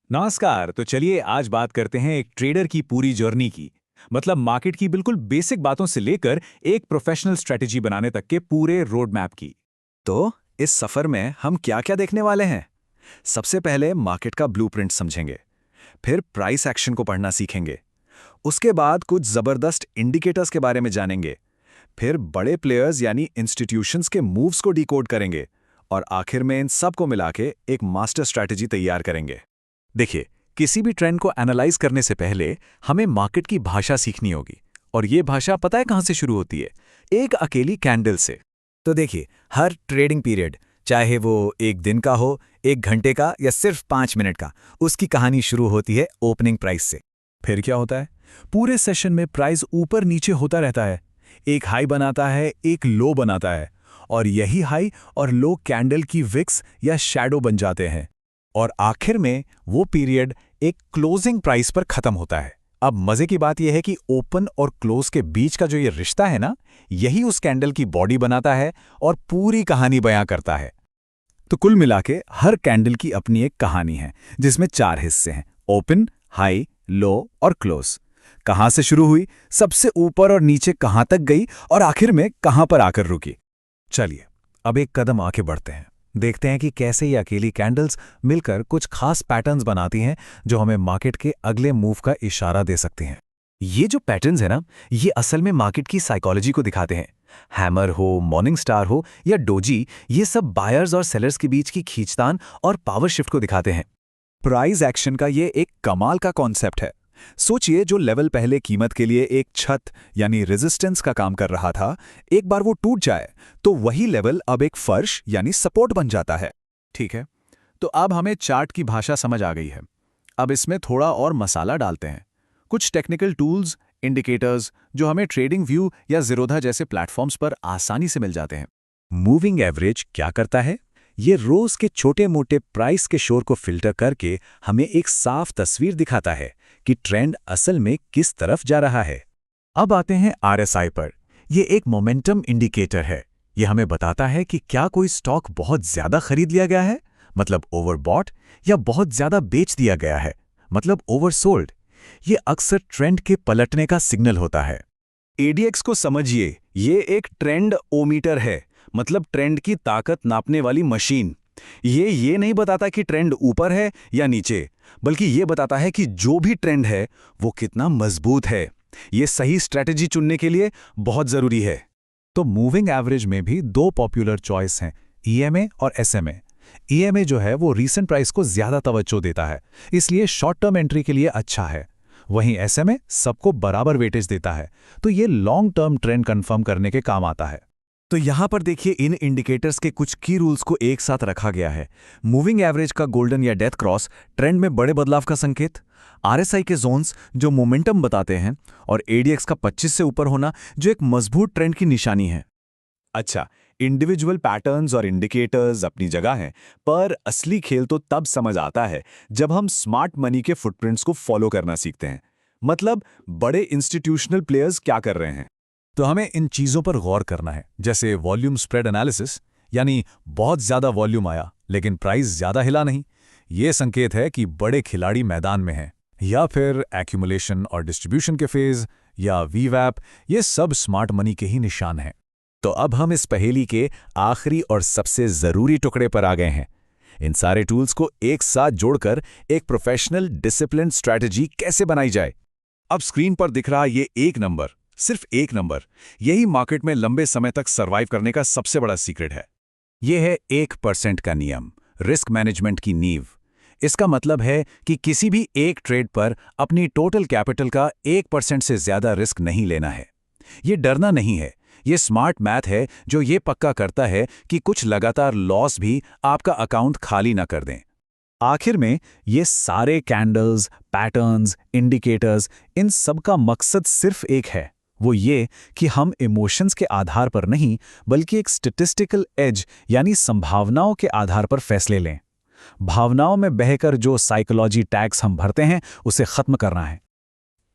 नमस्कार। तो चलिए आज बात करते हैं एक ट्रेडर की पूरी जर्नी की। मतलब मार्केट की बिल्कुल बेसिक बातों से लेकर एक प्रोफेशनल स्ट्रेटेजी बनाने तक के पूरे रोड मैप की। तो इस सफर में हम क्या क्या देखने वाले हैं? सबसे पहले मार्केट का ब्लूप्रिंट समझेंगे, फिर प्राइस एक्शन को पढ़ना सीखेंगे, उसके बाद कुछ जबरदस्त इंडिकेटर्स के बारे में जानेंगे, फिर बड़े प्लेयर्स यानी इंस्टीट्यूशंस के मूव्स को डिकोड करेंगे और आखिर में इन सब को मिला के एक मास्टर स्ट्रैटेजी तैयार करेंगे। देखिए, किसी भी ट्रेंड को एनालाइज करने से पहले हमें मार्केट की भाषा सीखनी होगी। और ये भाषा पता है कहाँ से शुरू होती है? एक अकेली कैंडल से। तो देखिए, हर ट्रेडिंग पीरियड, चाहे वो एक दिन का हो, एक घंटे का या सिर्फ 5 मिनट का, उसकी कहानी शुरू होती है ओपनिंग प्राइस से। फिर क्या होता है? पूरे सेशन में प्राइस ऊपर नीचे होता रहता है। एक हाई बनाता है, एक लो बनाता है, और यही हाई और लो कैंडल की विक्स या शैडो बन जाते हैं। और आखिर में वो पीरियड एक क्लोजिंग प्राइस पर खत्म होता है। अब मजे की बात यह है कि ओपन और क्लोज के बीच का जो ये रिश्ता है ना, यही उस कैंडल की बॉडी बनाता है और पूरी कहानी बयां करता है। तो कुल मिला के हर कैंडल की अपनी एक कहानी है, जिसमें 4 हिस्से हैं: ओपन, हाई, लो और क्लोज। कहां से शुरू हुई, सबसे ऊपर और नीचे कहां तक गई, और आखिर में कहां पर आकर रुकी। चलिए अब एक कदम आगे बढ़ते हैं। देखते हैं कि कैसे ये अकेली कैंडल्स मिलकर कुछ खास पैटर्न्स बनाती हैं जो हमें मार्केट के अगले मूव का इशारा दे सकती हैं। ये जो पैटर्न्स है ना, ये असल में मार्केट की साइकोलॉजी को दिखाते हैं। हैमर हो, मॉर्निंग स्टार हो या डोजी, ये सब बायर्स और सेलर्स के बीच की खींचतान और पावर शिफ्ट को दिखाते हैं। प्राइस एक्शन का ये एक कमाल का कॉन्सेप्ट है। सोचिए, जो लेवल पहले कीमत के लिए एक छत यानी रेजिस्टेंस का काम कर रहा था, एक बार वो टूट जाए तो वही लेवल अब एक फर्श यानी सपोर्ट बन जाता है। ठीक है, तो अब हमें चार्ट की भाषा समझ आ गई है। अब इसमें थोड़ा और मसाला डालते हैं। कुछ टेक्निकल टूल्स, इंडिकेटर्स जो हमें ट्रेडिंग व्यू या ज़ीरोधा जैसे प्लेटफॉर्म्स पर आसानी से मिल जाते हैं। मूविंग एवरेज क्या करता है? ये रोज के छोटे मोटे प्राइस के शोर को फिल्टर करके हमें एक साफ तस्वीर दिखाता है कि ट्रेंड असल में किस तरफ जा रहा है। अब आते हैं आरएसआई पर। ये एक मोमेंटम इंडिकेटर है। ये हमें बताता है कि क्या कोई स्टॉक बहुत ज्यादा खरीद लिया गया है, मतलब ओवरबॉट, या बहुत ज्यादा बेच दिया गया है, मतलब ओवरसोल्ड। ये अक्सर ट्रेंड के पलटने का सिग्नल होता है। एडीएक्स को समझिए, ये एक ट्रेंड ओमीटर है, मतलब ट्रेंड की ताकत नापने वाली मशीन। ये नहीं बताता कि ट्रेंड ऊपर है या नीचे, बल्कि ये बताता है कि जो भी ट्रेंड है वो कितना मजबूत है। ये सही स्ट्रैटेजी चुनने के लिए बहुत जरूरी है। तो मूविंग एवरेज में भी 2 पॉपुलर चॉइस हैं, ईएमए और एसएमए। ईएमए जो है वो रीसेंट प्राइस को ज्यादा तवज्जो देता है, इसलिए शॉर्ट टर्म एंट्री के लिए अच्छा है। वहीं एसएमए सबको बराबर वेटेज देता है, तो ये लॉन्ग टर्म ट्रेंड कंफर्म करने के काम आता है। तो यहां पर देखिए, इन इंडिकेटर्स के कुछ की रूल्स को एक साथ रखा गया है। मूविंग एवरेज का गोल्डन या डेथ क्रॉस, ट्रेंड में बड़े बदलाव का संकेत। आरएसआई के जोन्स जो मोमेंटम बताते हैं, और एडीएक्स का 25 से ऊपर होना जो एक मजबूत ट्रेंड की निशानी है। अच्छा, इंडिविजुअल पैटर्न्स और इंडिकेटर्स अपनी जगह हैं, पर असली खेल तो तब समझ आता है जब हम स्मार्ट मनी के फुटप्रिंट्स को फॉलो करना सीखते हैं। मतलब बड़े इंस्टीट्यूशनल प्लेयर्स क्या कर रहे हैं। तो हमें इन चीजों पर गौर करना है, जैसे वॉल्यूम स्प्रेड एनालिसिस, यानी बहुत ज्यादा वॉल्यूम आया लेकिन प्राइस ज्यादा हिला नहीं, ये संकेत है कि बड़े खिलाड़ी मैदान में हैं। या फिर एक्यूमुलेशन और डिस्ट्रीब्यूशन के फेज, या वीवैप, ये सब स्मार्ट मनी के ही निशान हैं। तो अब हम इस पहेली के आखिरी और सबसे जरूरी टुकड़े पर आ गए हैं। इन सारे टूल्स को एक साथ जोड़कर एक प्रोफेशनल डिसिप्लिन स्ट्रैटेजी कैसे बनाई जाए। अब स्क्रीन पर दिख रहा ये एक नंबर, सिर्फ एक नंबर, यही मार्केट में लंबे समय तक सर्वाइव करने का सबसे बड़ा सीक्रेट है। यह है 1% का नियम, रिस्क मैनेजमेंट की नींव। इसका मतलब है कि किसी भी एक ट्रेड पर अपनी टोटल कैपिटल का 1% से ज्यादा रिस्क नहीं लेना है। ये डरना नहीं है, ये स्मार्ट मैथ है जो ये पक्का करता है कि कुछ लगातार लॉस भी आपका अकाउंट खाली ना कर दें। आखिर में ये सारे कैंडल्स, पैटर्न्स, इंडिकेटर्स, इन सब का मकसद सिर्फ एक है, वो ये कि हम इमोशंस के आधार पर नहीं, बल्कि एक स्टैटिस्टिकल एज यानी संभावनाओं के आधार पर फैसले लें। भावनाओं में बहकर जो साइकोलॉजी टैक्स हम भरते हैं, उसे खत्म करना है।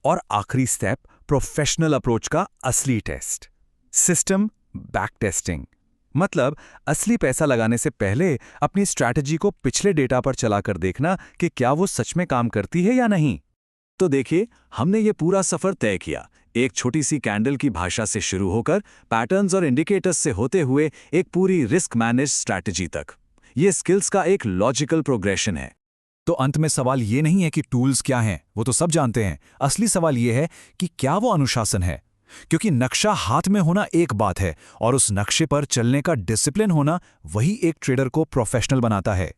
और आखिरी स्टेप, प्रोफेशनल अप्रोच का असली टेस्ट, सिस्टम बैक टेस्टिंग। मतलब असली पैसा लगाने से पहले अपनी स्ट्रैटेजी को पिछले डेटा पर चलाकर देखना कि क्या वो सच में काम करती है या नहीं। तो देखिए, हमने ये पूरा सफर तय किया, एक छोटी सी कैंडल की भाषा से शुरू होकर पैटर्न्स और इंडिकेटर्स से होते हुए एक पूरी रिस्क मैनेज स्ट्रैटेजी तक। ये स्किल्स का एक लॉजिकल प्रोग्रेशन है। तो अंत में सवाल ये नहीं है कि टूल्स क्या हैं, वो तो सब जानते हैं। असली सवाल ये है कि क्या वो अनुशासन है, क्योंकि नक्शा हाथ में होना एक बात है और उस नक्शे पर चलने का डिसिप्लिन होना वही एक ट्रेडर को प्रोफेशनल बनाता है।